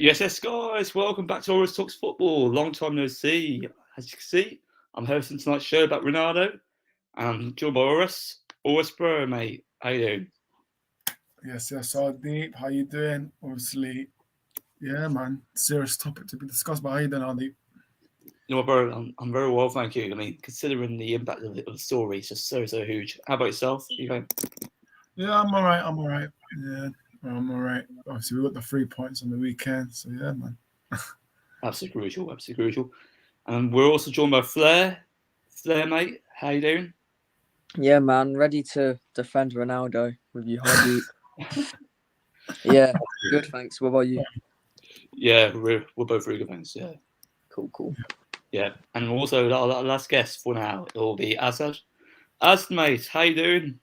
Yes, guys. Welcome back to Always Talks Football. Long time no see. As you can see, I'm hosting tonight's show about Ronaldo. And I'm joined by Oris Bro, mate. How you doing? Yes, Hardeep. How you doing? Obviously, yeah, man. Serious topic to be discussed. But how you doing, Hardeep? You know what, bro? I'm very well, thank you. I mean, considering the impact of the story, it's just so huge. How about yourself? You going? Yeah, I'm all right. I'm all right. Yeah, I'm all right. Obviously, we got the 3 points on the weekend. So yeah, man. Absolutely crucial, absolutely crucial. And we're also joined by Flair. Flair, mate. How you doing? Yeah, man, ready to defend Ronaldo with you, Hardeep. Yeah, good, thanks. What about you? Yeah, we're both really good fans. Yeah, Cool. yeah. And also our last guest for now, it will be Asad. Asad, mate. How you doing?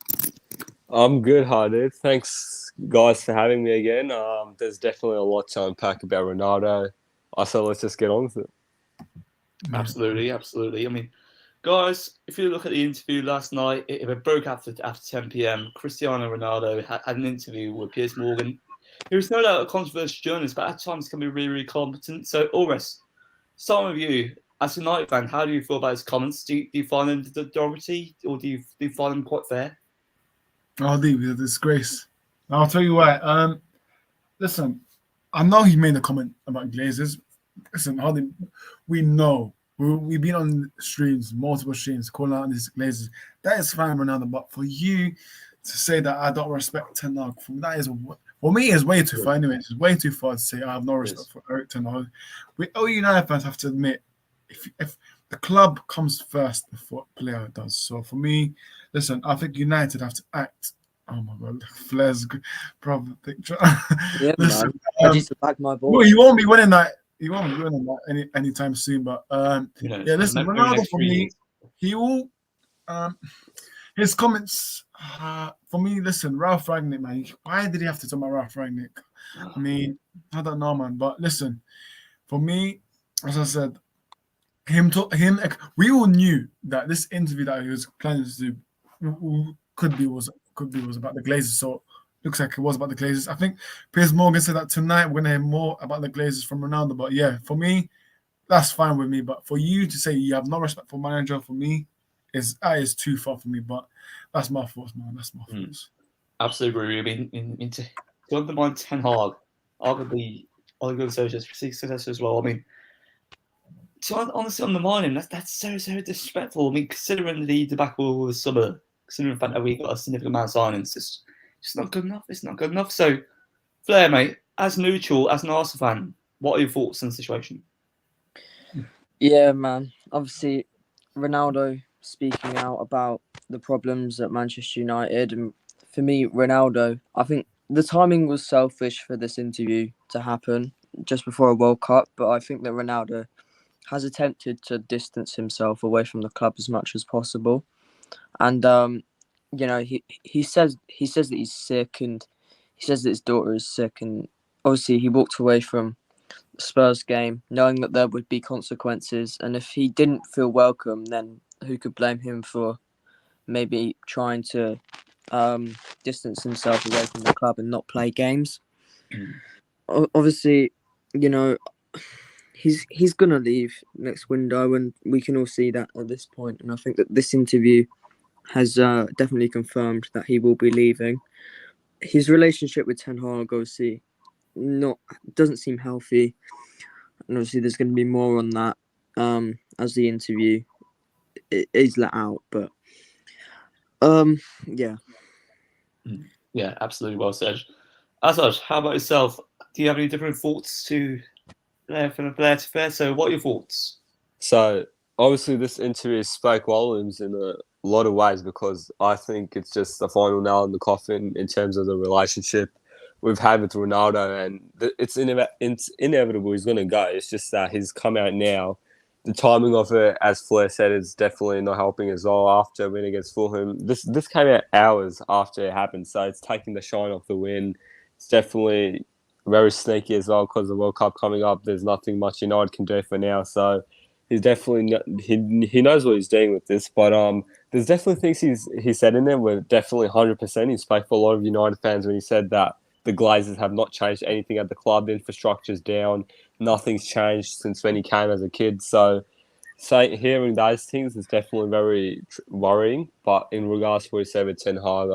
I'm good, Hardeep. Thanks, guys, for having me again. There's definitely a lot to unpack about Ronaldo. So let's just get on with it. Absolutely. I mean, guys, if you look at the interview last night, it broke after 10 p.m. Cristiano Ronaldo had an interview with Piers Morgan. He was no doubt a controversial journalist, but at times can be really competent. So, Ores, starting with you, as a United fan, how do you feel about his comments? Do you find them derogatory, or do you find them quite fair? Hardeep is a disgrace. I'll tell you why. Listen, I know he made a comment about Glazers. Listen, Hardeep, we know. We've been on streams, multiple streams, calling out these Glazers. That is fine, Ronaldo. But for you to say that I don't respect Ten Hag, that is, for me, it's way too far. Anyway, it's way too far to say I have no respect for Eric Ten Hag. We all United fans have to admit, if the club comes first before a player does. So for me, listen, I think United have to act. Oh my God, Flair's proper picture. Yeah, Listen, man, ready to back my boy. well, he won't be winning that. He won't be winning that anytime soon. But yeah, listen, maybe Ronaldo next for 3 me, years. he will. His comments for me. Listen, Ralph Rangnick, man. Why did he have to talk about Ralph Rangnick? I mean, I don't know, man. But listen, for me, as I said, we all knew that this interview that he was planning to do could be was about the Glazers. So looks like it was about the Glazers. I think Piers Morgan said that tonight we're gonna hear more about the Glazers from Ronaldo. But yeah, for me, that's fine with me. But for you to say you have no respect for manager, for me, is too far for me. But that's my thoughts, man. That's my thoughts. Absolutely agree. I mean, to undermine Ten Hag, arguably success as well. I mean, to honestly undermine him, that's so disrespectful. I mean, considering the debacle of the summer, considering the fact that we got a significant amount of signings, it's just not good enough. It's not good enough. So, Flair, mate, as neutral, as an Arsenal fan, what are your thoughts on the situation? Yeah, man. Obviously, Ronaldo speaking out about the problems at Manchester United, and for me, Ronaldo, I think the timing was selfish for this interview to happen just before a World Cup, but I think that Ronaldo has attempted to distance himself away from the club as much as possible, and he says that he's sick, and he says that his daughter is sick, and obviously he walked away from the Spurs game knowing that there would be consequences, and if he didn't feel welcome, then who could blame him for maybe trying to distance himself away from the club and not play games. Obviously, he's gonna leave next window, and we can all see that at this point. And I think that this interview has definitely confirmed that he will be leaving. His relationship with Ten Hag obviously doesn't seem healthy, and obviously there's going to be more on that as the interview is let out. But yeah. Yeah, absolutely well said. Asad, how about yourself? Do you have any different thoughts to from Blair to Fair? So, what are your thoughts? So obviously this interview spoke volumes in a lot of ways because I think it's just the final nail in the coffin in terms of the relationship we've had with Ronaldo, and it's inevitable he's going to go. It's just that he's come out now. The timing of it, as Flair said, is definitely not helping as well after win against Fulham. This came out hours after it happened, so it's taking the shine off the win. It's definitely very sneaky as well because the World Cup coming up. There's nothing much United can do for now, so he's definitely he knows what he's doing with this. But there's definitely things he said in there were definitely 100%. He spoke for a lot of United fans when he said that the Glazers have not changed anything at the club. The infrastructure's down. Nothing's changed since when he came as a kid. So hearing those things is definitely very worrying. But in regards to what he said with Ten Hag,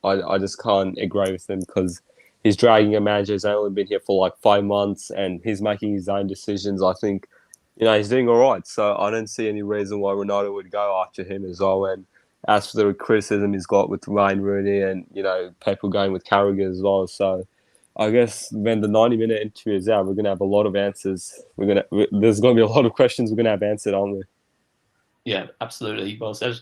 I just can't agree with him because he's dragging a manager who's only been here for like 5 months and he's making his own decisions. I think, he's doing all right. So I don't see any reason why Ronaldo would go after him as well. And as for the criticism he's got with Wayne Rooney and, people going with Carragher as well. So I guess when the 90-minute interview is out, we're going to have a lot of answers. There's going to be a lot of questions we're going to have answered, aren't we? Yeah, absolutely. Well, so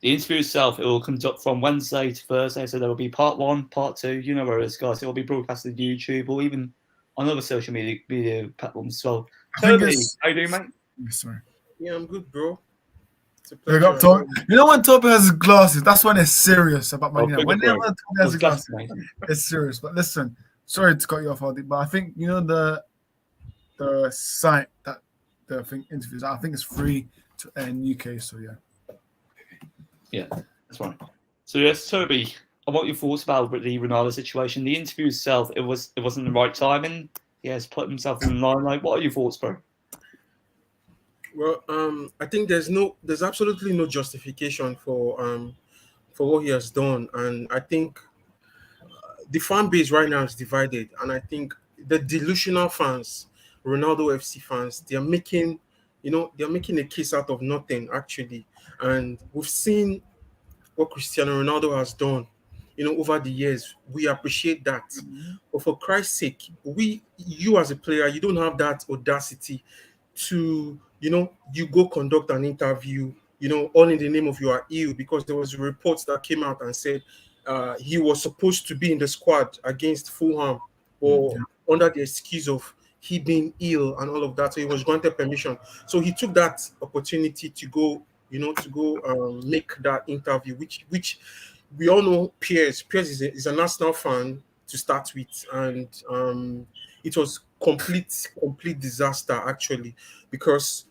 the interview itself, it will conduct from Wednesday to Thursday. So there will be part 1, part 2. You know where it is, guys. It will be broadcasted on YouTube or even on other social media platforms as well. Toby, how you doing, mate? Sorry. Yeah, I'm good, bro. It's a Big pleasure. up, Toby. You know when Toby has his glasses, that's when it's serious about Man United. big up, Whenever bro. Toby has his glasses, Mate. it's serious. But listen, sorry to cut you off, Hardeep, but I think the site that the thing interviews, I think it's free in UK. So Yeah, that's right. So yes, Toby, I want your thoughts about the Ronaldo situation. The interview itself, it wasn't the right timing. He has put himself in the limelight. What are your thoughts, bro? Well, I think there's absolutely no justification for what he has done, and I think the fan base right now is divided, and I think the delusional fans, Ronaldo FC fans, they're making a case out of nothing actually, and we've seen what Cristiano Ronaldo has done, over the years. We appreciate that, but for Christ's sake, you as a player, you don't have that audacity to, you go conduct an interview, all in the name of you are ill, because there was reports that came out and said he was supposed to be in the squad against Fulham, or under the excuse of he being ill and all of that. So he was granted permission. So he took that opportunity to go, make that interview, which we all know Piers is a Arsenal fan to start with, and it was complete disaster actually, because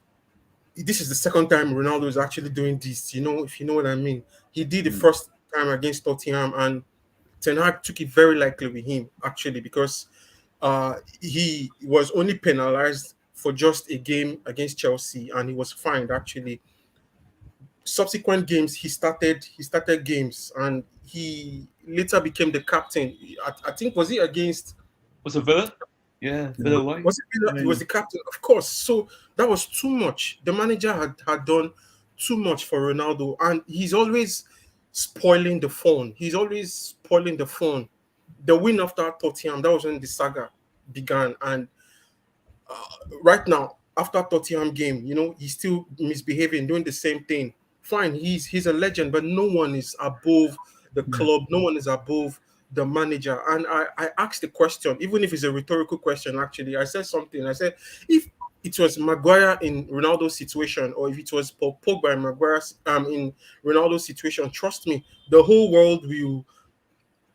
this is the second time Ronaldo is actually doing this, if you know what I mean. He did the first time against Tottenham, and Ten Hag took it very lightly with him actually, because he was only penalized for just a game against Chelsea, and he was fined actually. Subsequent games, he started games, and he later became the captain. I think, was he against? Was it Villa? Yeah, Villa away. Was it Villa? He was the captain, of course. So that was too much. The manager had done too much for Ronaldo, and he's always spoiling the phone. The win after Tottenham, that was when the saga began, and right now, after Tottenham game, he's still misbehaving, doing the same thing. Fine, he's a legend, but no one is above the club. No one is above the manager. And I asked the question, even if it's a rhetorical question, actually. I said something. I said, if it was Maguire in Ronaldo's situation, or if it was Pogba and Maguire's in Ronaldo's situation, trust me, the whole world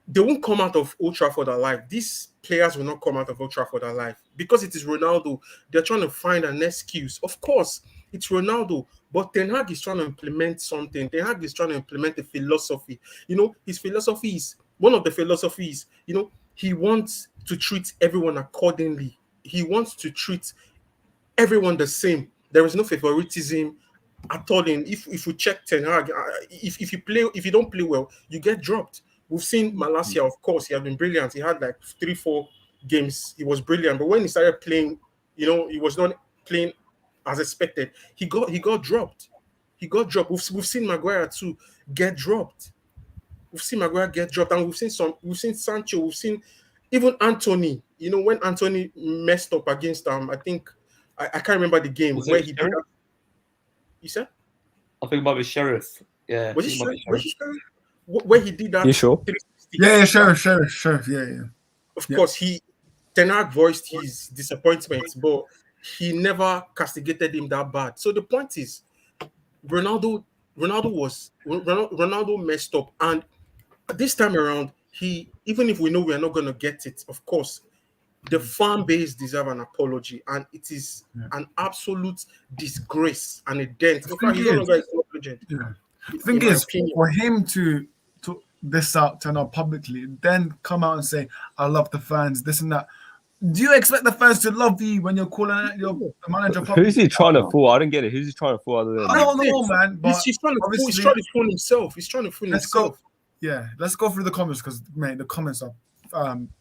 they won't come out of Old Trafford alive. These players will not come out of Old Trafford alive, because it is Ronaldo. They're trying to find an excuse. Of course, it's Ronaldo, but Ten Hag is trying to implement something. Ten Hag is trying to implement a philosophy. His philosophy is, one of the philosophies, he wants to treat everyone accordingly. He wants to treat everyone the same. There is no favoritism at all. If you check Ten Hag, if you don't play well, you get dropped. We've seen Malacia, of course, he had been brilliant. He had like 3-4 games. He was brilliant. But when he started playing, he was not playing as expected. He got dropped. We've seen Maguire too get dropped. We've seen Maguire get dropped, and we've seen Sancho, we've seen even Anthony. When Anthony messed up against I think I can't remember the game where he did that. You said? I think it might be Sheriff. Yeah. Was he Sheriff? Where he did that. You sure? Yeah, Sheriff. Yeah. Of course, Ten Hag voiced his disappointment, but he never castigated him that bad. So the point is, Ronaldo messed up, and this time around, even if we know we are not going to get it, of course, the fan base deserve an apology, and it is an absolute disgrace and a dent. In fact, he's no longer a legend. The thing is, for him to this out, turn out publicly, then come out and say, I love the fans, this and that. Do you expect the fans to love you when you're calling out your manager publicly? Who's he trying to fool? I don't get it. Who's he trying to fool other than? I don't know, man. But He's trying to fool. He's obviously, trying to fool himself. He's trying to fool let's himself. go. Yeah, let's go through the comments because, mate, the comments are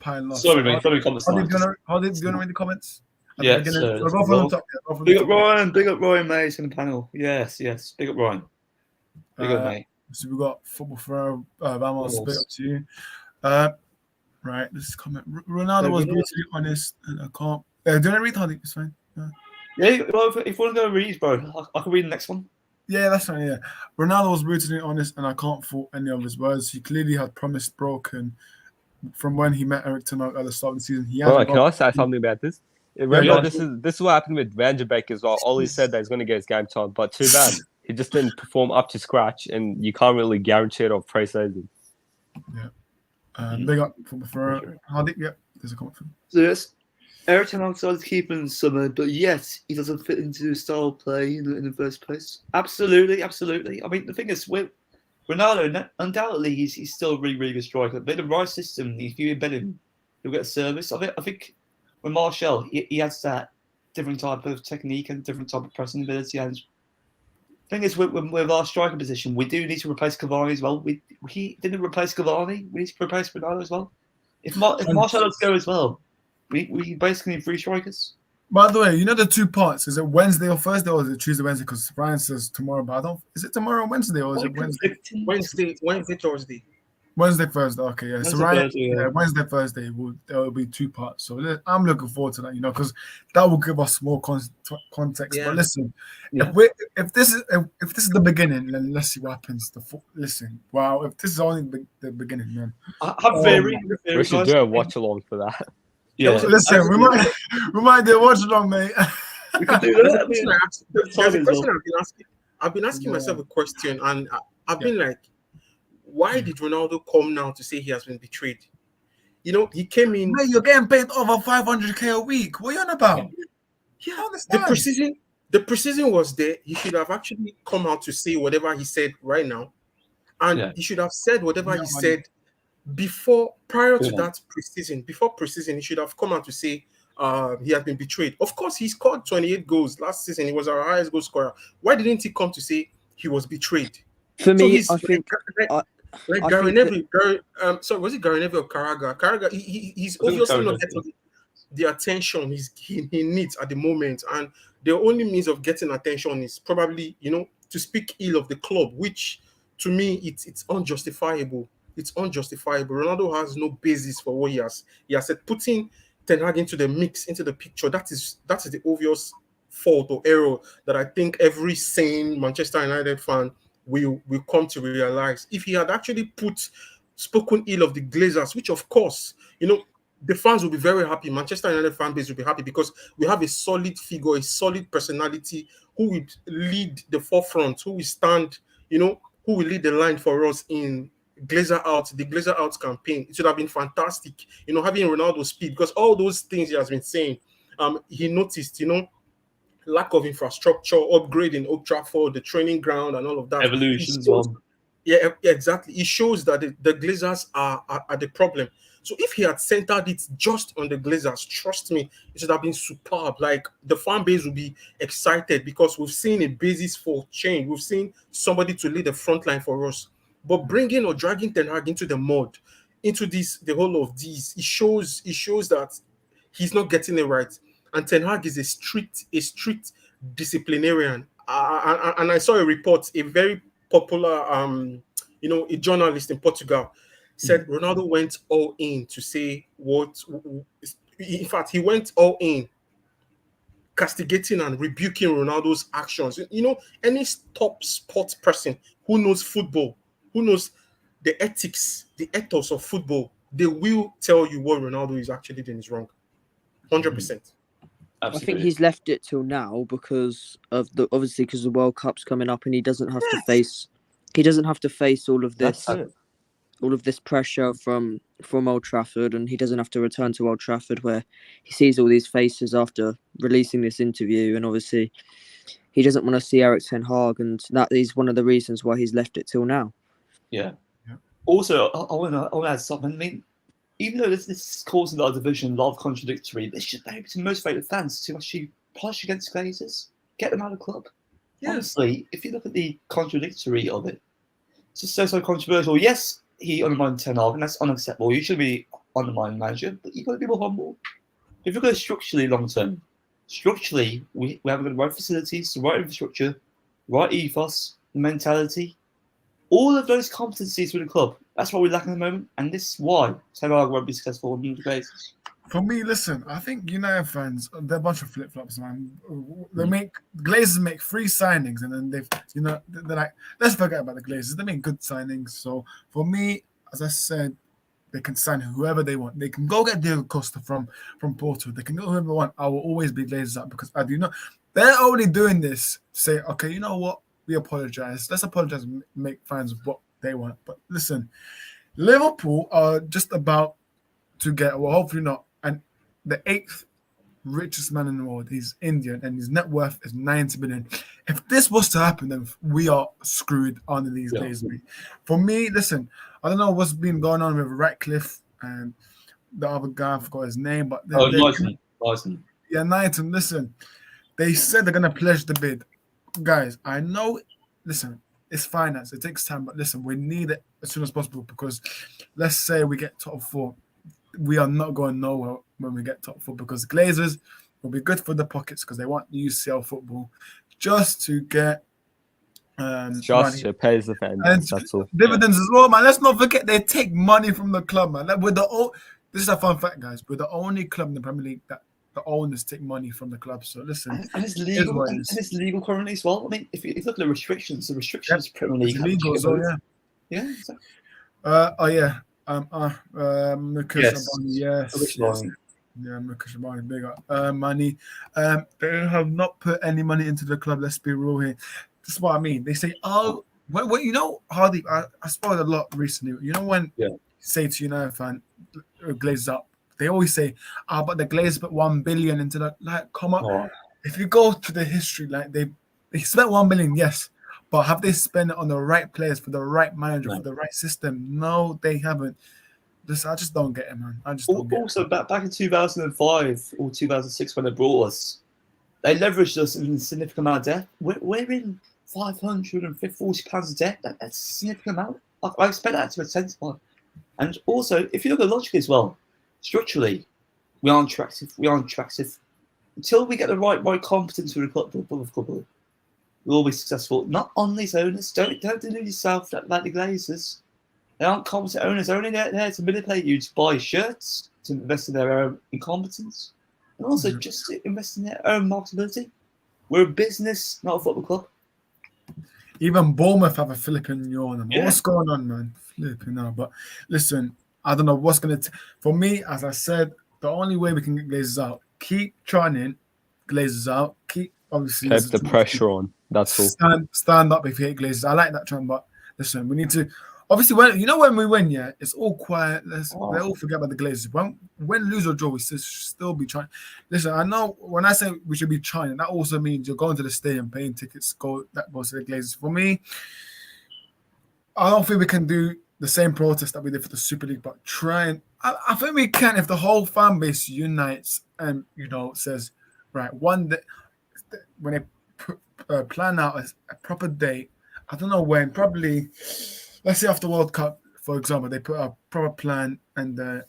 piling up. Sorry, mate. Sorry, comments. How do you want to read the comments? Yes, We'll go from the top. Yeah, Big up Ryan. Big up Ryan, mate, in the panel. Yes, yes. Big up Ryan. Big up, mate. So we got football for Vamos. Big up to you. Right, this comment. Ronaldo was brutally honest, and I can't. Do you want to read Hardeep? It's fine. Yeah, well, if you want to go read, bro, I can read the next one. Yeah, that's fine. Yeah, Ronaldo was brutally honest, and I can't fault any of his words. He clearly had promise broken from when he met Eric Ten Hag at the start of the season. Can I say something about this? Remember, this is what happened with Van de Beek as well. Ollie said that he's going to get his game time, but too bad he just didn't perform up to scratch, and you can't really guarantee it of pre-season. Yeah. Big up for Hardeep. Yeah, there's a comment for him. So yes, Eric Ten Hag started to keep him in summer, but yet he doesn't fit into the style of play in the first place. Absolutely, absolutely. I mean, the thing is, with Ronaldo, undoubtedly he's still a really, really good striker. But in the right system, if you embed him, you'll get a service. I think with Martial, he has that different type of technique and different type of pressing ability. And the thing is, with our striker position, we do need to replace Cavani as well. He didn't replace Cavani. We need to replace Ronaldo as well. If Martial does go as well, we basically need 3 strikers. By the way, you know the 2 parts. Is it Wednesday or Thursday, or is it Tuesday, Wednesday? Because Ryan says tomorrow, but I don't. Is it tomorrow or Wednesday, or is it Wednesday? Wednesday, Thursday. Wednesday, Thursday. Okay, yeah. So Ryan, Thursday, yeah. Wednesday, Thursday. There will be 2 parts. So I'm looking forward to that. Because that will give us more context. Yeah. But listen, Yeah. if this is the beginning, then let's see what happens. Listen, wow. If this is only the beginning, man. I'm very, We should do a watch along for that. Yeah, Listen, we might do a watch along, mate. we can do There's a that. question I've been asking myself a question, and I've been like, why did Ronaldo come now to say he has been betrayed? He came in. Mate, you're getting paid over 500k a week. What are you on about? Yeah, the precision was there. He should have actually come out to say whatever he said right now, and he should have said whatever he said prior to that precision. Before precision, he should have come out to say he has been betrayed. Of course, he scored 28 goals last season. He was our highest goal scorer. Why didn't he come to say he was betrayed? For me, I think Gary Neville. Was it Gary Neville or Carragher? Carragher, he's obviously not getting the attention he needs at the moment, and the only means of getting attention is probably to speak ill of the club, which to me it's unjustifiable. It's unjustifiable. Ronaldo has no basis for what he has said. Putting Ten Hag into the mix, into the picture, that is the obvious fault or error that I think every sane Manchester United fan will come to realize. If he had actually spoken ill of the Glazers, which of course, the fans will be very happy. Manchester United fan base will be happy because we have a solid figure, a solid personality who will lead the forefront, who will stand, who will lead the line for us in the Glazer Out campaign. It should have been fantastic, having Ronaldo speed, because all those things he has been saying, he noticed, lack of infrastructure, upgrading Old Trafford, the training ground, and all of that. Evolution as well. Yeah, exactly. It shows that the Glazers are the problem. So if he had centered it just on the Glazers, trust me, it should have been superb. Like, the fan base will be excited because we've seen a basis for change. We've seen somebody to lead the front line for us. But bringing or dragging Ten Hag into the mud, into the whole of these, it shows that he's not getting it right. And Ten Hag is a strict disciplinarian. And I saw a report, a very popular, a journalist in Portugal said Ronaldo went all in to say what. In fact, he went all in, castigating and rebuking Ronaldo's actions. Any top sports person who knows football, who knows the ethics, the ethos of football, they will tell you what Ronaldo is actually doing is wrong. 100%. I think he's left it till now because of the World Cup's coming up, and he doesn't have to face all of this. All of this pressure from Old Trafford, and he doesn't have to return to Old Trafford where he sees all these faces after releasing this interview, and obviously he doesn't want to see Eric Ten Hag, and that is one of the reasons why he's left it till now. Yeah. Also, I want to add something. I mean, even though this is causing a lot of division, a lot of contradictory, this should be able to motivate the fans to actually push against Glazers, get them out of the club. Yeah. Honestly, if you look at the contradictory of it, it's just so controversial. Yes, he undermined Ten Hag, and that's unacceptable. You should be undermining manager, but you've got to be more humble. If you look at it structurally long term, structurally, we haven't got the right facilities, the right infrastructure, right ethos, mentality, all of those competencies with the club. That's what we're lacking at the moment, and this is why Ten Hag won't be successful in the Glazers. For me, listen, I think United fans, they're a bunch of flip flops, man. Glazers make 3 signings, and then they're like, let's forget about the Glazers. They make good signings. So for me, as I said, they can sign whoever they want. They can go get Diego Costa from Porto. They can go whoever they want. I will always be Glazers up because I do not. They're only doing this to say, okay, you know what? We apologize. Let's apologize and make fans what they want. But listen, Liverpool are just about to get, well, hopefully not, and the 8th richest man in the world. He's Indian, and his net worth is 90 billion. If this was to happen, then we are screwed under these days. For me, listen, I don't know what's been going on with Ratcliffe and the other guy. I forgot his name, but Knighton. Yeah, Knighton. Listen, they said they're gonna pledge the bid, guys. I know. Listen, it's finance. It takes time, but listen, we need it as soon as possible because let's say we get top 4. We are not going nowhere when we get top 4 because Glazers will be good for the pockets because they want UCL football just to get just to pay the fans. That's all. Dividends as well, man. Let's not forget they take money from the club, man. This is a fun fact, guys. We're the only club in the Premier League that the owners take money from the club. So listen, and it's legal. And it's legal currently as well. I mean, if you look at the restrictions Premier League it's legal as well, yeah. Yeah. Exactly. Mukesh Ambani, yes. Yeah, Mukesh Ambani, big up. Money. They have not put any money into the club. Let's be real here. This is what I mean. They say, oh, well, you know, Hardeep, I spoiled a lot recently. You know when you say to United fan, Glazers up, they always say, but the Glazers put 1 billion into that. Like, come on. Oh. If you go to the history, like they spent 1 billion, yes. But have they spent it on the right players for the right manager for the right system? No, they haven't. I just don't get it, man. I just don't get it. Also, back in 2005 or 2006 when they brought us, they leveraged us in a significant amount of debt. We're in £540 of debt. That's a significant amount. I expect that to intensify. And also, if you look at logically as well, structurally, we aren't attractive. Until we get the right competence for the club, we'll be successful. Not on these owners. Don't delude yourself like the Glazers. They aren't competent owners. They're only there to manipulate you to buy shirts, to invest in their own incompetence, and also just to invest in their own marketability. We're a business, not a football club. Even Bournemouth have a flipping yawn. Yeah. What's going on, man? Flipping now. But listen, I don't know what's going to... For me, as I said, the only way we can get Glazers out, keep trying Glazers out. Keep the pressure on. That's all. Stand up if you hate Glazers. I like that trend, but listen, we need to... Obviously, when we win, it's all quiet. They all forget about the Glazers. When lose or draw, we still be trying. Listen, I know when I say we should be trying, that also means you're going to the stadium, paying tickets, that goes to the Glazers. For me, I don't think we can do the same protest that we did for the Super League, but trying. I think we can if the whole fan base unites and says, right, one day when they plan out a proper date. I don't know when, probably. Let's say after World Cup, for example, they put a proper plan and the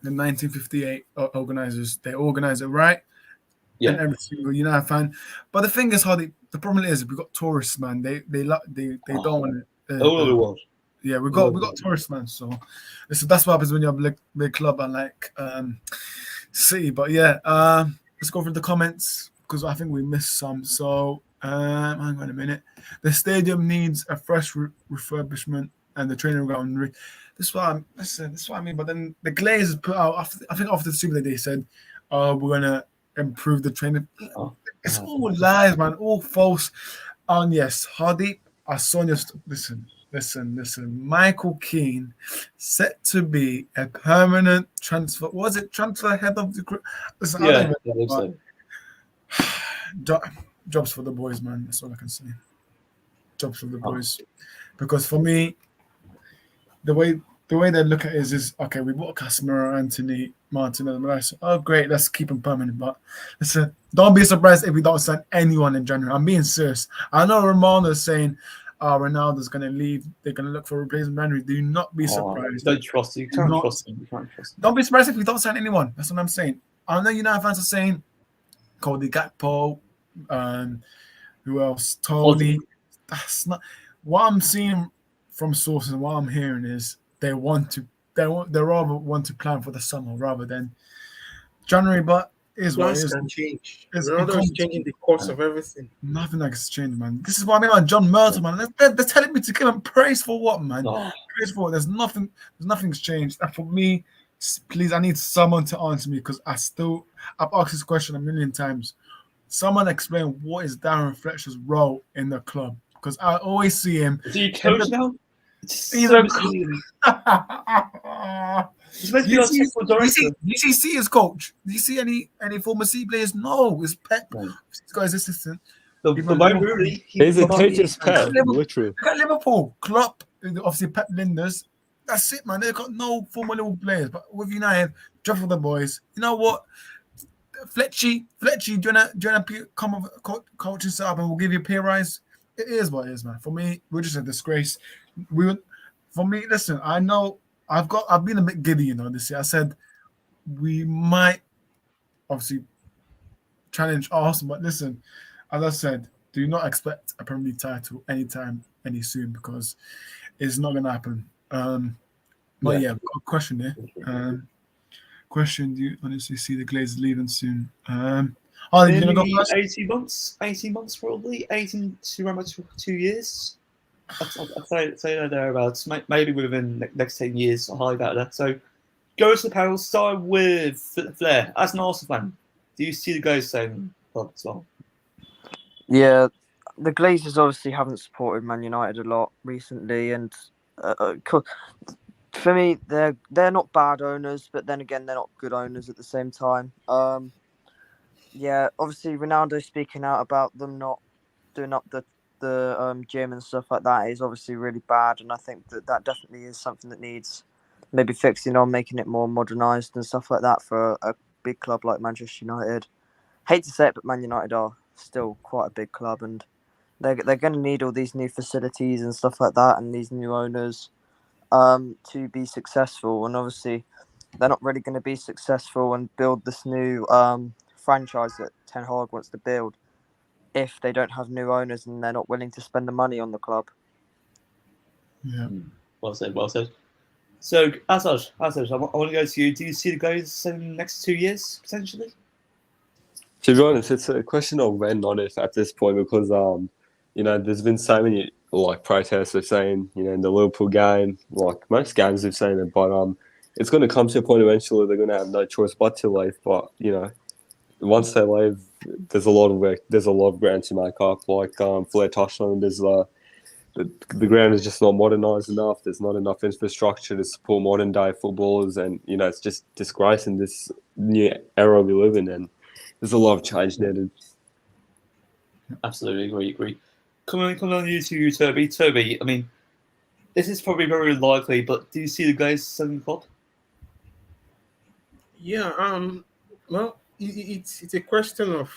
1958 organizers, they organize it right. Yeah. And every single United fan. But the thing is, the problem is we've got tourists, man. They don't want it. All over the world. Yeah, we got tourists, man. So that's what happens when you have a big club and like City. But yeah, let's go through the comments because I think we missed some. So hang on a minute. The stadium needs a fresh refurbishment and the training ground. This is what I mean. But then the Glazers put out. I think after the Super League, they said, we're gonna improve the training." It's all lies, man. All false. And yes, Hardeep, I saw your listen. Michael Keane set to be a permanent transfer. Was it transfer head of the group? Listen, jobs for the boys, man. That's all I can say. Jobs for the boys. Because for me, the way they look at it is okay, we bought Casemiro, Anthony, Martinez, and Rice. Oh, great, let's keep him permanent. But listen, don't be surprised if we don't sign anyone in January. I'm being serious. I know Romano is saying, Ronaldo's going to leave. They're going to look for a replacement in January. Do not be surprised. Don't trust him. You can't trust him. You can't trust him. Don't be surprised if we don't sign anyone. That's what I'm saying. I know United fans are saying Cody Gakpo, who else? Tony. That's not what I'm seeing from sources. And what I'm hearing is they rather want to plan for the summer rather than January. But is what it Plans is. can change. It's Ronaldo is changing the course of everything. Nothing like it's changed, man. This is what I mean on John Murton, man. They're telling me to give him praise for what, man? Oh, Praise for what? Nothing's changed. And for me, please, I need someone to answer me because I've asked this question a million times. Someone explain what is Darren Fletcher's role in the club because I always see him. is he a coach now? He's So a misleading. He's meant to be You our see, technical director. you see his coach? Do you see any former C players? No, it's Pep. No. He's got his assistant. The Wayne Rooney. He's a teacher's pet, Liverpool. literally. Look at Liverpool, Klopp, obviously Pep Linders. That's it, man. They've got no former Liverpool players. But with United, drop for the boys. You know what? Fletchy, do you wanna come with a coaching setup and we'll give you a pay rise? It is what it is, man. For me, we're just a disgrace. Listen, I know I've been a bit giddy, this year. I said we might obviously challenge Arsenal, but listen, as I said, do not expect a Premier League title any soon because it's not gonna happen. But yeah, I've got a question here. Question: do you honestly see the Glazers leaving soon? You gonna go first? 18 months probably. 18 to around 2 years. I'd say that thereabouts. Maybe within the next 10 years, I highly doubt that. So go to the panel, start with Flair. As an Arsenal fan, do you see the guys saying club as well? Yeah, the Glazers obviously haven't supported Man United a lot recently, and for me, they're not bad owners, but then again, they're not good owners at the same time. Yeah, obviously Ronaldo speaking out about them not doing up the gym and stuff like that is obviously really bad, and I think that definitely is something that needs maybe fixing on, making it more modernised and stuff like that for a big club like Manchester United. Hate to say it, but Man United are still quite a big club, and they're going to need all these new facilities and stuff like that, and these new owners to be successful. And obviously, they're not really going to be successful and build this new franchise that Ten Hag wants to build if they don't have new owners and they're not willing to spend the money on the club. Yeah. Well said. So, Asad, I want to go to you. Do you see the guys in the next 2 years potentially? To be honest, it's a question of when, not if, at this point, because there's been so many protests of saying, in the Liverpool game, most games have seen it, but it's going to come to a point eventually they're going to have no choice but to leave. But once they leave, there's a lot of work. There's a lot of ground to make up. Like Flair touched on, there's the ground is just not modernised enough. There's not enough infrastructure to support modern day footballers, and it's just disgracing this new era we live in. And there's a lot of change needed. Absolutely agree. Coming on you to you, Toby. Toby, I mean, this is probably very likely, but do you see the guys selling the club? Yeah. Well, it's a question of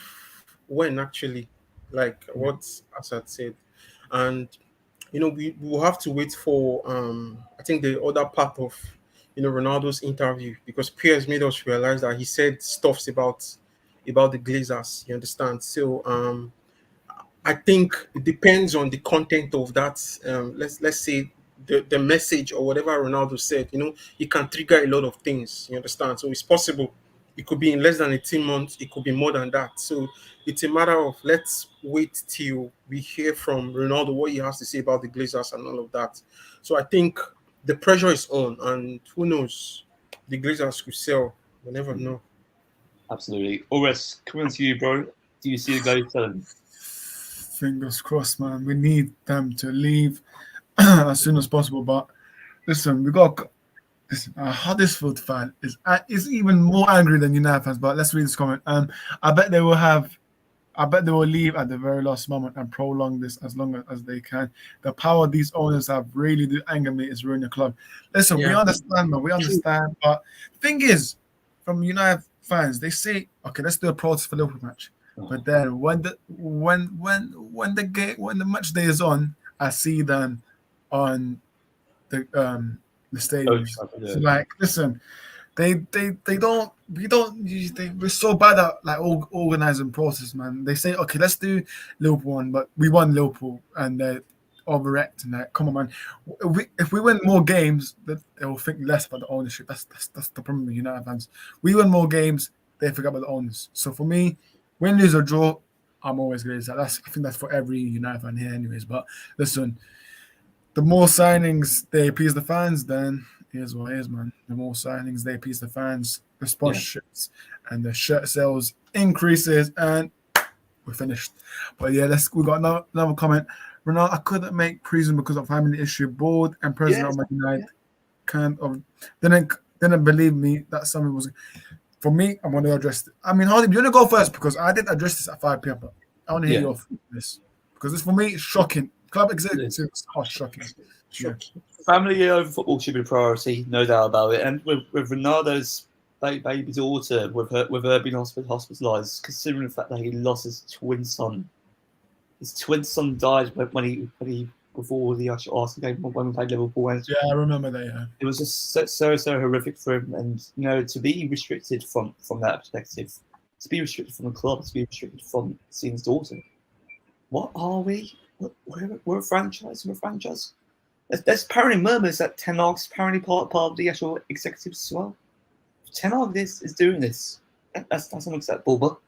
when, actually, like what Asad said, and we will have to wait for I think the other part of Ronaldo's interview, because Piers made us realize that he said stuffs about the Glazers. You understand? So I think it depends on the content of that. Let's say the message or whatever Ronaldo said. It can trigger a lot of things. You understand? So it's possible. It could be in less than 18 months. It could be more than that. So it's a matter of let's wait till we hear from Ronaldo what he has to say about the Glazers and all of that. So I think the pressure is on, and who knows, the Glazers could sell. We'll never know. Absolutely. Ores, coming to you, bro. Do you see the guys selling? Fingers crossed, man. We need them to leave as soon as possible. But listen, a Huddersfield fan is even more angry than United fans. But let's read this comment. I bet they will have I bet they will leave at the very last moment and prolong this as long as they can. The power these owners have really do anger me. Is ruin the club. Listen, we Yeah. understand, man. We understand. But the thing is, from United fans, they say, okay, let's do a protest for Liverpool match. But then when the match day is on, I see them on the stadium. So like, listen, they don't we're so bad at like organizing process, man. They say, okay, let's do Liverpool one, but we won Liverpool and they're overreacting. Like, come on, man. If we win more games, they will think less about the ownership. That's the problem with United fans. We win more games, they forget about the owners. So for me, win, lose or draw, I'm always going to say that. I think that's for every United fan here, anyways. But listen, the more signings they appease the fans, then here's what it is, man. The more signings they appease the fans, the sponsorships and the shirt sales increases, and we're finished. But yeah, we got another comment. Ronaldo, I couldn't make prison because of family issue. Board and president of Man United kind of didn't believe me that something was. For me, I'm going to address it. I mean, Hardeep, you want to go first because I did address this at 5 p.m. But I want to hear your thoughts on this because this for me is shocking. Club executives are shocking. Family over football should be a priority, no doubt about it. And with Ronaldo's baby daughter, with her being hospitalised, considering the fact that he lost his twin son. His twin son died when he before the actual Arsenal game when we played Liverpool. And yeah, I remember that. Yeah. It was just so horrific for him, and to be restricted from that perspective, to be restricted from the club, to be restricted from seeing his daughter. What are we? We're a franchise. We're a franchise. There's apparently murmurs that Ten Hag's apparently part of the actual executives as well. Ten Hag is doing this. That's unacceptable. But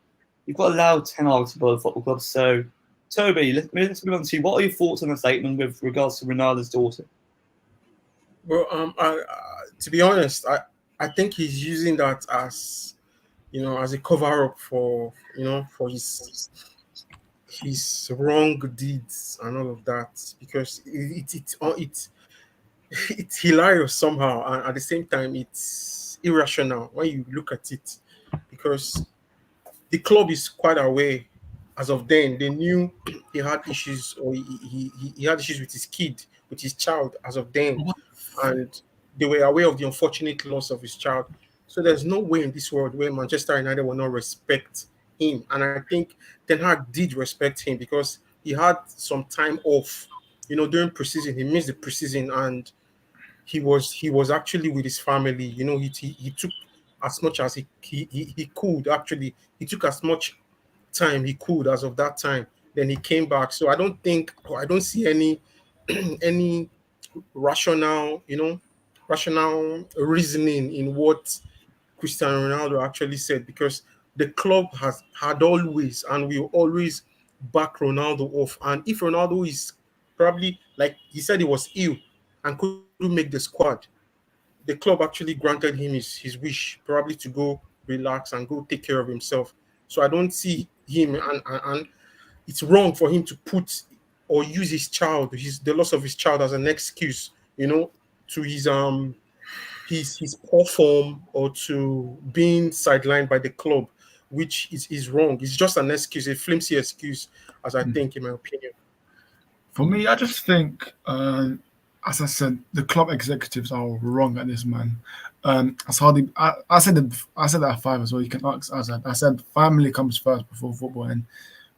you've got to allow Ten Hag to build a football club. So, Toby, let's move on to you. What are your thoughts on the statement with regards to Ronaldo's daughter? Well, to be honest, I think he's using that as as a cover up for for his wrong deeds and all of that, because it's hilarious somehow, and at the same time it's irrational when you look at it, because the club is quite aware. As of then, they knew he had issues, or he had issues with his child as of then, and they were aware of the unfortunate loss of his child. So there's no way in this world where Manchester United will not respect him. And I think Ten Hag did respect him because he had some time off, during preseason. He missed the preseason and he was actually with his family. He took as much as he could. Actually, he took as much time he could as of that time. Then he came back. So I don't see any any rational reasoning in what Cristiano Ronaldo actually said, because the club had always and will always back Ronaldo off. And if Ronaldo is probably, like he said, he was ill and couldn't make the squad, the club actually granted him his wish, probably to go relax and go take care of himself. So I don't see him, and it's wrong for him to put or use the loss of his child as an excuse, to his poor form or to being sidelined by the club, which is wrong. It's just an excuse, a flimsy excuse, as I think, in my opinion. For me, I just think, as I said, the club executives are wrong at this, man. As Hardeep, I said that at 5 as well. You can ask. I said family comes first before football, and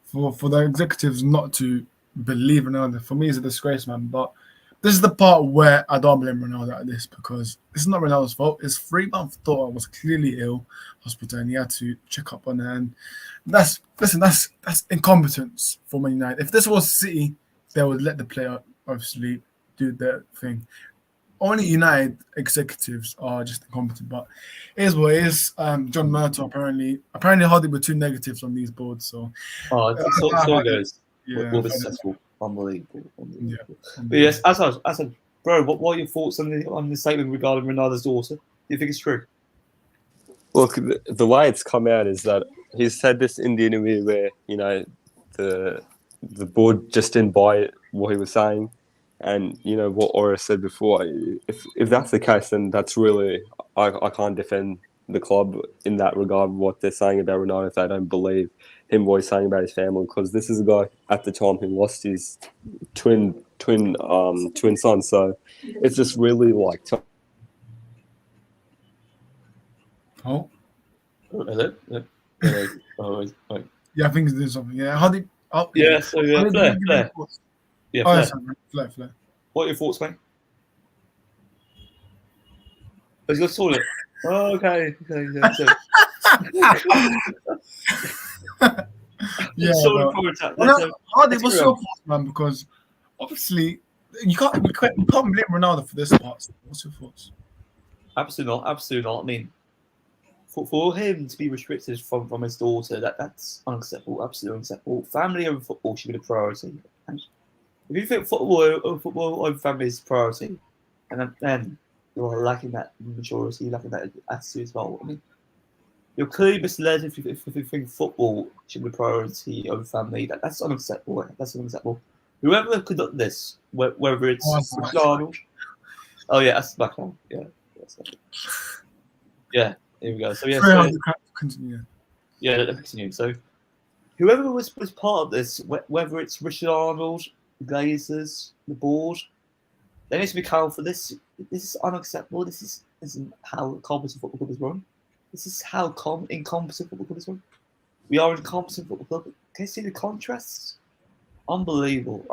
for the executives not to believe Ronaldo, for me, is a disgrace, man. But this is the part where I don't blame Ronaldo at this, because this is not Ronaldo's fault. His 3-month daughter was clearly ill, hospital, and he had to check up on her. And that's incompetence for Man United. If this was City, they would let the player obviously do their thing. Only United executives are just incompetent, but it is what it is. John Murtaugh apparently Hardeep with 2 negatives on these boards. So, so it goes. Yeah, we'll be successful. Unbelievable. Yeah. But yes, as I said, bro, what are your thoughts on the statement regarding Ronaldo's daughter? Do you think it's true? Look, the way it's come out is that he said this in the interview where the board just didn't buy what he was saying, and what Aura said before. If that's the case, then that's really I can't defend the club in that regard. What they're saying about Ronaldo, if they don't believe him what he's saying about his family, because this is a guy at the time who lost his twin son. So it's just really like Oh, Hello? Hello? Oh, wait. yeah, I think it's doing something. Yeah, how did? Oh, Yeah, so yeah, How did you Flair, give Flair. your thoughts? Yeah, Oh, Flair. yes, Flair. What are your thoughts, mate? He's got to toilet. Oh, okay. Yeah, so, Yeah, sorry but for attack. well, So, Hardy, let's what's carry your on. thoughts, man? Because obviously you can't blame Ronaldo for this part. What's your thoughts? Absolutely not. Absolutely not. I mean, for him to be restricted from his daughter, that's unacceptable. Absolutely unacceptable. Family over football should be the priority. And if you think football over family is the priority, and then you're lacking that maturity, lacking that attitude as well. I mean, you're clearly misled if you think football should be priority over family. That's unacceptable. That's unacceptable. Whoever conducted this, whether it's Oh, Richard Arnold, oh yeah, that's back on. Yeah, yeah. Here we go. So yeah, Sorry, so Hardy, continue. yeah, let me continue. So whoever was part of this, whether it's Richard Arnold, the Glazers, the board, they need to be accountable for this. This is unacceptable. This isn't how a competent football club is run. This is how incompetent football club is run. We are an incompetent football club. Can you see the contrasts? Unbelievable.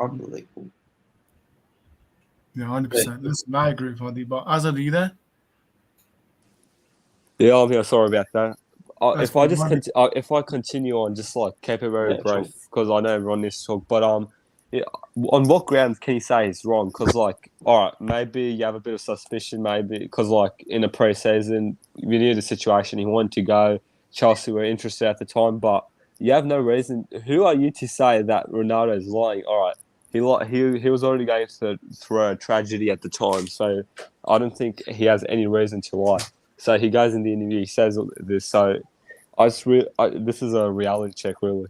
Yeah, 100%. Listen, I agree with Hardy, but as a leader, Yeah, I'm here. Sorry about that. That's If I continue on, just like keep it very Yeah, brief, because I know everyone needs to talk. But yeah, on what grounds can you say he's wrong? Because like, all right, maybe you have a bit of suspicion, maybe because like in the pre-season, we knew the situation. He wanted to go. Chelsea were interested at the time, but you have no reason. Who are you to say that Ronaldo is lying? All right, he was already going through a tragedy at the time, so I don't think he has any reason to lie. So he goes in the interview, he says this. So this is a reality check, really.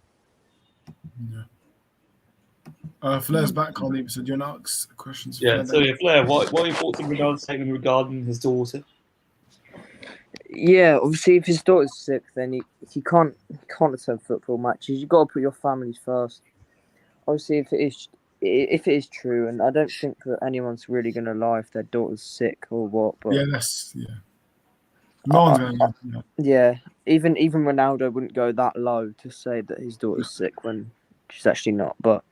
Flair's back, Hardy, so do you want to ask questions? Yeah. Flair, So yeah, Flair, what are your thoughts on Ronaldo's statement regarding his daughter? Yeah, obviously, if his daughter's sick, then he can't attend football matches. You've got to put your families first. Obviously, if it is true, and I don't think that anyone's really going to lie if their daughter's sick or what. But no one's going to. Yeah, even Ronaldo wouldn't go that low to say that his daughter's sick when she's actually not. But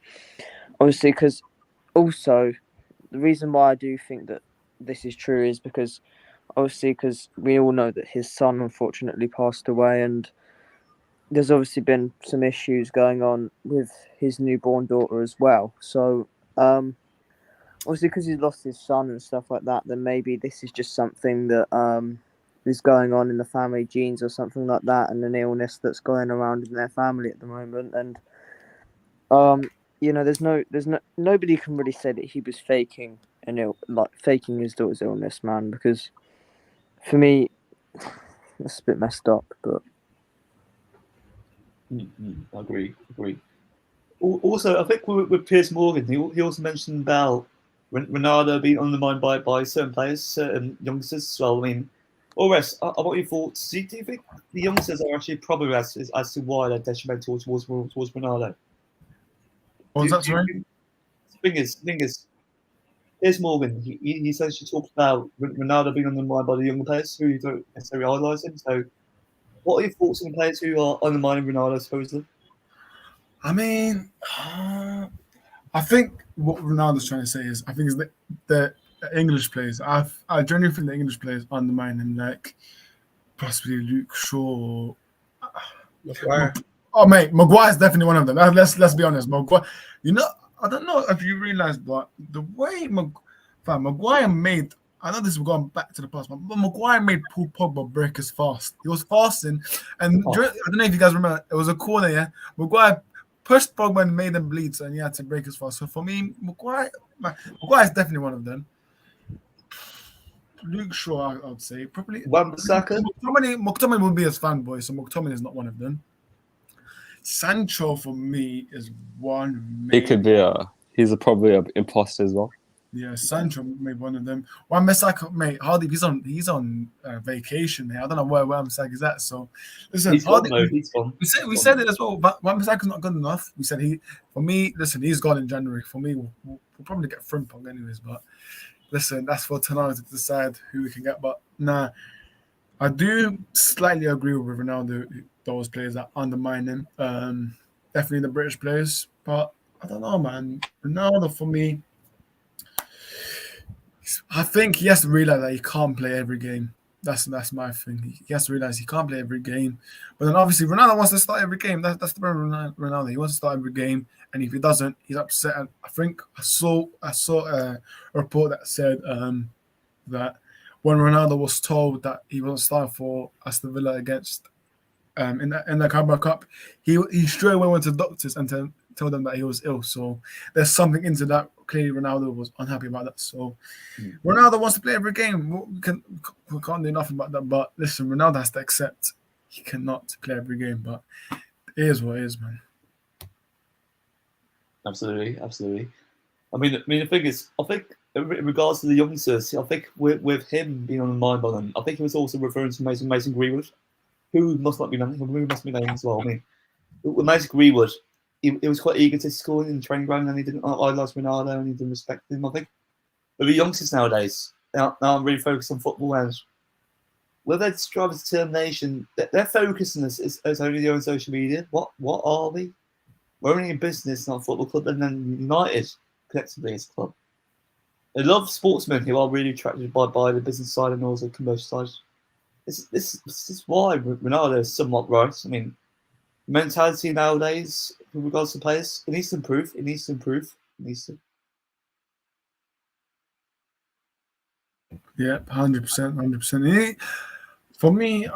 obviously, because also the reason why I do think that this is true is because we all know that his son unfortunately passed away, and there's obviously been some issues going on with his newborn daughter as well. So obviously, because he's lost his son and stuff like that, then maybe this is just something that is going on in the family genes or something like that, and an illness that's going around in their family at the moment. And there's nobody can really say that he was faking faking his daughter's illness, man. Because for me, that's a bit messed up. But Agree. Also, I think with Piers Morgan, he also mentioned about Ronaldo being undermined by certain players, certain youngsters as well. I mean, Ores, I want your thoughts. Do you think the youngsters are actually probably as to why they're detrimental towards Ronaldo? What was that, sorry? Thing is, Piers Morgan, he essentially talked about Ronaldo being undermined by the younger players who don't necessarily idolise him. So, what are your thoughts on the players who are undermining Ronaldo supposedly? I mean, I think what Ronaldo's trying to say is, I think is the English players. I genuinely think the English players undermine him, like possibly Luke Shaw. Maguire. Oh, mate, Maguire's definitely one of them. Let's be honest, Maguire. I don't know if you realize, but the way Maguire made. I know this is going back to the past, but Maguire made Paul Pogba break his fast. He was fasting, and I don't know if you guys remember. It was a corner, yeah. Maguire pushed Pogba and made him bleed, and he had to break his fast. So for me, Maguire is definitely one of them. Luke Shaw, I would say probably. Wan-Bissaka? McTominay would be his fanboy, so McTominay is not one of them. Sancho for me is one. He could be he's probably an imposter as well. Yeah, Sancho made one of them. Wan-Bissaka, mate, Hardeep, he's on vacation here. I don't know where Wan-Bissaka is at. So, listen, He's gone, Hardeep, though. He's gone. we said it as well, but Wan-Bissaka's not good enough. We said for me, listen, he's gone in January. For me, we'll probably get Frimpong anyways, but listen, that's for tonight to decide who we can get. But nah, I do slightly agree with Ronaldo, those players that undermine him. Definitely the British players, but I don't know, man. Ronaldo, for me, I think he has to realize that he can't play every game. That's my thing. He has to realize he can't play every game. But then obviously Ronaldo wants to start every game. That's the problem with Ronaldo. He wants to start every game, and if he doesn't, he's upset. And I think I saw a report that said that when Ronaldo was told that he wasn't starting for Aston Villa against in the Carabao Cup, he straight away went to the doctors and told them that he was ill. So there's something into that. Clearly, Ronaldo was unhappy about that. So Ronaldo wants to play every game. We can't do nothing about that. But listen, Ronaldo has to accept he cannot play every game. But it is what it is, man. Absolutely. I mean, the thing is, I think in regards to the youngsters, I think with him being on the mind by them, I think he was also referring to Mason Greenwood, who must not be named as well. I mean, with Mason Greenwood, he was quite egotistical in the training ground, and he didn't idolise Ronaldo, and he didn't respect him. I think. But the youngsters nowadays, now I'm really focused on football, and with their drive of determination, their focus on this is only on social media. What are we? We're only a business, not a football club, and then United collectively as a club. They love sportsmen who are really attracted by the business side and also the commercial side. This is why Ronaldo is somewhat right. I mean, mentality nowadays with regards to players, it needs to improve. Yeah, 100%. For me,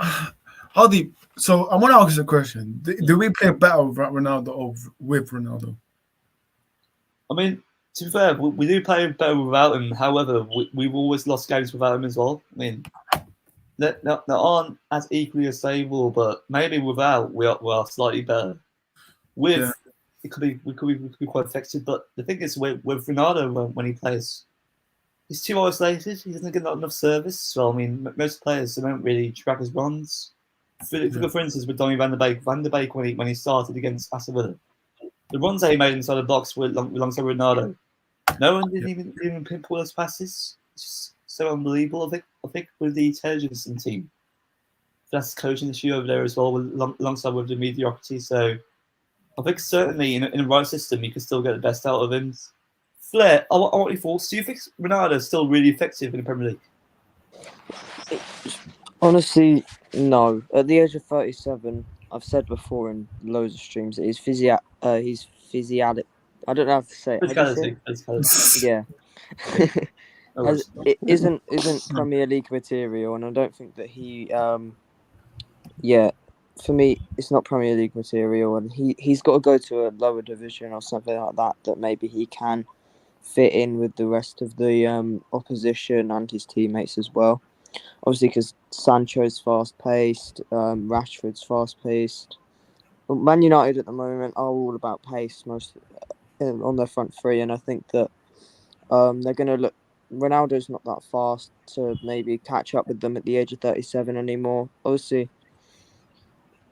Hardeep. So I want to ask you a question. Do we play better without Ronaldo or with Ronaldo? I mean, to be fair, we do play better without him. However, we've always lost games without him as well. I mean, they aren't as equally as stable, but maybe without we are slightly better. With we could be quite effective, but the thing is with Ronaldo when he plays, he's too isolated. He doesn't get enough service. So I mean, most players don't really track his runs. For instance, with Donny Van de Beek when he started against Aston Villa, the runs that he made inside the box were alongside Ronaldo. No one didn't even pinpoint those passes. It's just so unbelievable. I think with the intelligence in the team, that's coaching issue over there as well, alongside with the mediocrity. So I think certainly in a right system, you can still get the best out of him. Flair, I want your thoughts. Do you think Ronaldo is still really effective in the Premier League? Honestly, no. At the age of 37, I've said before in loads of streams that he's physiatic. I don't know how to say it. Physicality. Yeah. It isn't Premier League material, and I don't think that he. For me, it's not Premier League material, and he's got to go to a lower division or something like that. That maybe he can fit in with the rest of the opposition and his teammates as well. Obviously, because Sancho's fast-paced, Rashford's fast-paced. Man United at the moment are all about pace most on their front three, and I think that they're going to look. Ronaldo's not that fast to maybe catch up with them at the age of 37 anymore. Obviously,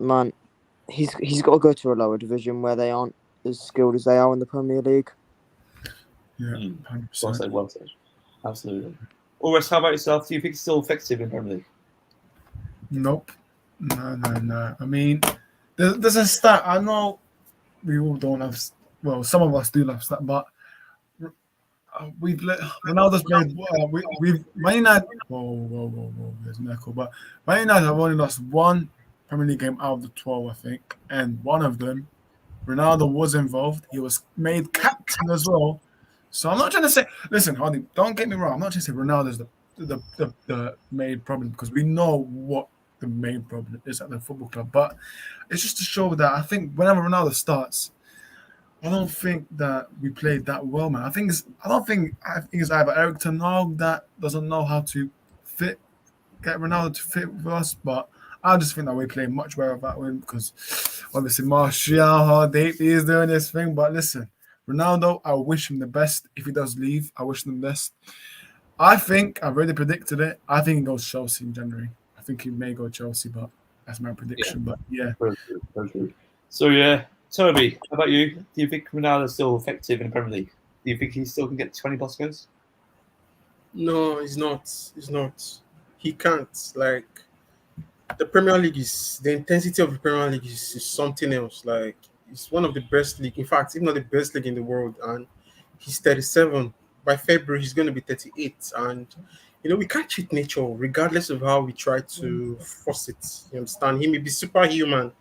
man, he's got to go to a lower division where they aren't as skilled as they are in the Premier League. Yeah, 100%. Well said. Absolutely. Ulrich, how about yourself? Do you think he's still effective in Premier League? Nope. No. I mean, there's a stat. I know we all don't have. Well, some of us do have stat, but Ronaldo's played. We've Man United. Whoa. There's an echo, but Man United have only lost one Premier League game out of the 12, I think, and one of them, Ronaldo was involved. He was made captain as well. So I'm not trying to say. Listen, Hardy, don't get me wrong. I'm not trying to say Ronaldo's the main problem, because we know what the main problem is at the football club. But it's just to show that I think whenever Ronaldo starts, I don't think that we played that well, man. I think it's either Eric Ten Hag that doesn't know how to get Ronaldo to fit with us, but I just think that we play much better without him, because obviously Martial, Hardeep, he is doing this thing. But listen, Ronaldo, I wish him the best. If he does leave, I wish him the best. I think I've already predicted it. I think he goes Chelsea in January. I think he may go Chelsea, but that's my prediction. But yeah, Very true, very true. So yeah, Toby, how about you? Do you think Ronaldo's still effective in the Premier League? Do you think he still can get 20 plus goals? No, he's not. He's not. He can't. Like, the Premier League is the intensity of the Premier League is something else. Like, it's one of the best league. In fact, if not the best league in the world. And he's 37. By February, he's going to be 38. And we can't cheat nature, regardless of how we try to force it. You understand? He may be superhuman,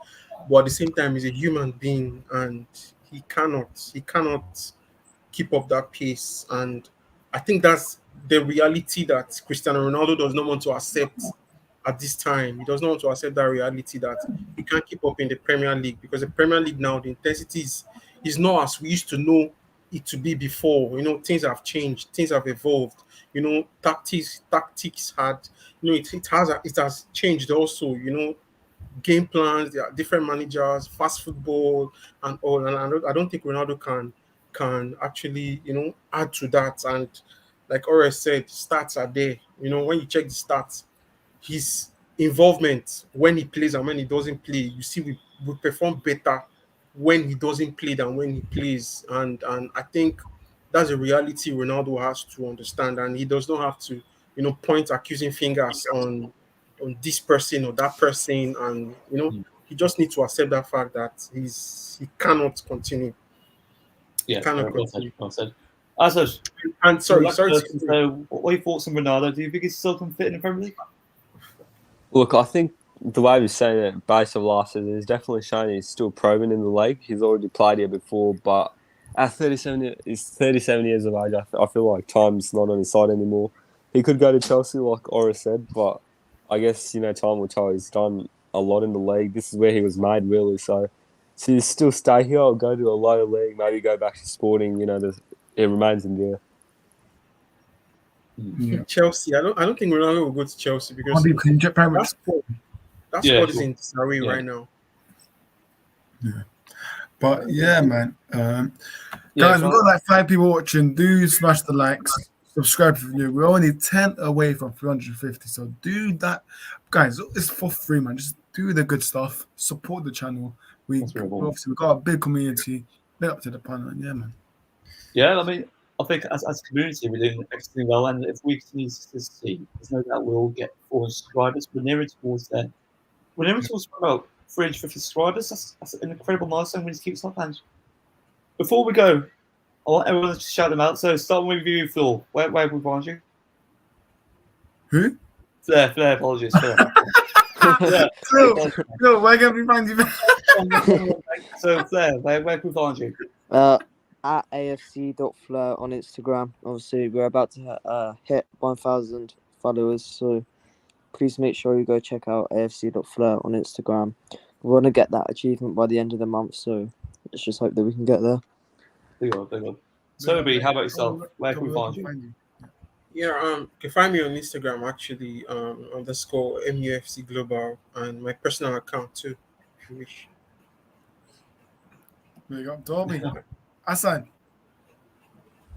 but at the same time, he's a human being, and he cannot keep up that pace. And I think that's the reality that Cristiano Ronaldo does not want to accept at this time. He does not want to accept that reality that he can't keep up in the Premier League, because the Premier League now, the intensity is not as we used to know it to be before. Things have changed, things have evolved. Tactics had, it has changed also. Game plans, there are different managers, fast football, and all. And I don't think Ronaldo can actually add to that. And like Ores said, stats are there. When you check the stats, his involvement when he plays and when he doesn't play, you see we perform better when he doesn't play than when he plays. And I think that's a reality Ronaldo has to understand, and he does not have to point accusing fingers on this person or that person. And he just needs to accept that fact that he cannot continue. Yeah, Cannot well said, continue. well said. Asad, And sorry. so what are your thoughts on Ronaldo? Do you think he's still can fit in the Premier League? Look, I think the way we're saying it, based on last season, is definitely showing he's still proven in the league. He's already played here before, but at 37 years of age, I feel like time's not on his side anymore. He could go to Chelsea, like Ora said, but I guess, time will tell. He's done a lot in the league. This is where he was made, really. So to still stay here or go to a lower league, maybe go back to Sporting, it remains in there. yeah. Chelsea, I don't think Ronaldo will go to Chelsea, because Hardeep, can you check Premier that squad is in disarray right now. Yeah. But yeah, man. Yeah, Guys, we've got like 5 people watching. Do smash the likes, subscribe if you're new. We're only 10 away from 350. So do that. Guys, it's for free, man. Just do the good stuff. Support the channel. Obviously we've got a big community. Big up to the panel. Yeah, man. Yeah, I mean, I think as a community we're doing extremely well, and if we continue to see, there's no doubt we'll get 400 subscribers. We're nearing towards there. We're nearing towards about 350 subscribers. That's an incredible milestone. We need to keep this up. And before we go, I want everyone to shout them out. So starting with you, Phil. Where can we find you? Who? Flair, apologies. Flair. Phil, where can we find you? So Flair, where can we find you? At afc.fleur on Instagram. Obviously, we're about to hit 1,000 followers, so please make sure you go check out afc.fleur on Instagram. We want to get that achievement by the end of the month, so let's just hope that we can get there. Big up. Toby, how about yourself? Where can we find you? Yeah, you can find me on Instagram, actually, _ MUFC Global, and my personal account too, if you wish. There you go, Toby. Hassan.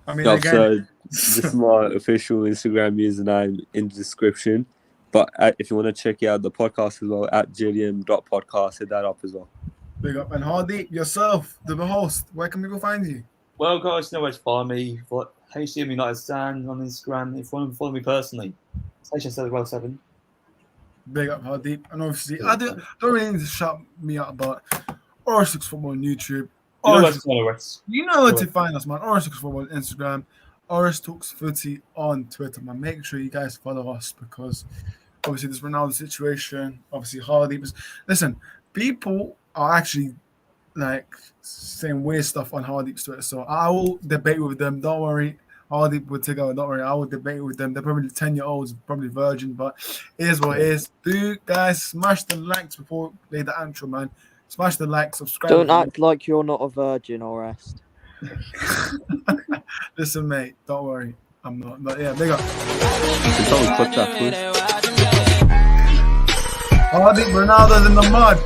I mean, So again. this is my official Instagram username in the description. But if you want to check out the podcast as well, at gdm.podcast, hit that up as well. Big up. And Hardeep, yourself, the host, where can people find you? Well, guys, you know where to find me. For HDM United Stan on Instagram. If you want to follow me personally, it's HSL7. Big up, Hardeep. And obviously, I don't really need to shout me out about R6 Football on YouTube. You know where to follow us. You know where to find us, man. R6 Football on Instagram. RS Talks Footy on Twitter, man. Make sure you guys follow us, because obviously this Ronaldo situation, obviously Hardeep. Listen, people are actually like saying weird stuff on Hardeep's Twitter, so I will debate with them. Don't worry. Hardeep will take over. Don't worry. I will debate with them. They're probably 10-year-olds, probably virgin, but it is what it is. Do guys smash the likes before we play the outro, man. Smash the like, subscribe. Don't act like you're not a virgin, or rest. Listen, mate, don't worry. I'm not. But yeah, big up. Can someone clip that, please? Hardeep, Ronaldo's in the mud.